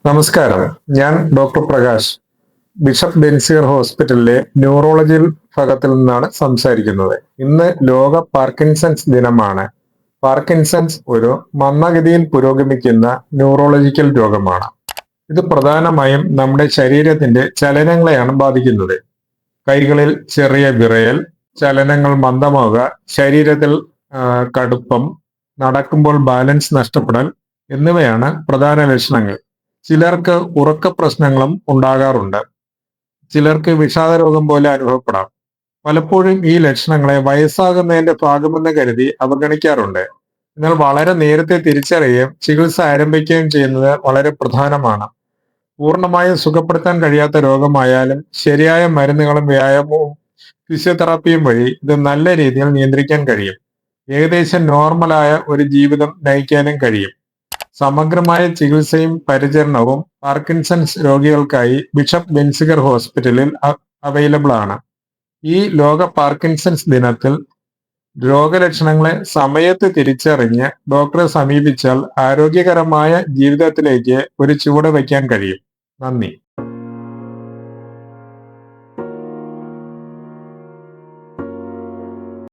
നമസ്കാരം. ഞാൻ doctor Prakash. Bishop Benziger ഹോസ്പിറ്റലിലെ ന്യൂറോളജി വിഭാഗത്തിൽ നിന്നാണ് സംസാരിക്കുന്നത്. ഇന്ന് ലോക പാർക്കിൻസൺസ് ദിനമാണ്. പാർക്കിൻസൺസ് ഒരു മന്ദഗതിയിൽ പുരോഗമിക്കുന്ന ന്യൂറോളജിക്കൽ രോഗമാണ്. ഇത് പ്രധാനമായും നമ്മുടെ ശരീരത്തിന്റെ ചലനങ്ങളെയാണ് ബാധിക്കുന്നത്. കൈകളിൽ ചെറിയ വിറയൽ, ചലനങ്ങൾ മന്ദമാവുക, ശരീരത്തിൽ കടുപ്പം, നടക്കുമ്പോൾ ബാലൻസ് നഷ്ടപ്പെടൽ എന്നിവയാണ് പ്രധാന ലക്ഷണങ്ങൾ. ചിലർക്ക് ഉറക്ക പ്രശ്നങ്ങളും ഉണ്ടാകാറുണ്ട്. ചിലർക്ക് വിഷാദരോഗം പോലെ അനുഭവപ്പെടാം. പലപ്പോഴും ഈ ലക്ഷണങ്ങളെ വയസ്സാകുന്നതിന്റെ ഭാഗമെന്ന് കരുതി അവഗണിക്കാറുണ്ട്. എന്നാൽ വളരെ നേരത്തെ തിരിച്ചറിയുകയും ചികിത്സ ആരംഭിക്കുകയും ചെയ്യുന്നത് വളരെ പ്രധാനമാണ്. പൂർണ്ണമായും സുഖപ്പെടുത്താൻ കഴിയാത്ത രോഗമായാലും ശരിയായ മരുന്നുകളും വ്യായാമവും ഫിസിയോതെറാപ്പിയും വഴി ഇത് നല്ല രീതിയിൽ നിയന്ത്രിക്കാൻ കഴിയും. ഏകദേശം നോർമലായ ഒരു ജീവിതം നയിക്കാനും കഴിയും. സമഗ്രമായ ചികിത്സയും പരിചരണവും പാർക്കിൻസൺസ് രോഗികൾക്കായി ബിഷപ്പ് ബെൻസിഗർ ഹോസ്പിറ്റലിൽ അവൈലബിൾ ആണ്. ഈ ലോക പാർക്കിൻസൺസ് ദിനത്തിൽ രോഗലക്ഷണങ്ങളെ സമയത്ത് തിരിച്ചറിഞ്ഞ് ഡോക്ടറെ സമീപിച്ചാൽ ആരോഗ്യകരമായ ജീവിതത്തിലേക്ക് ഒരു ചുവട് വയ്ക്കാൻ കഴിയും. നന്ദി.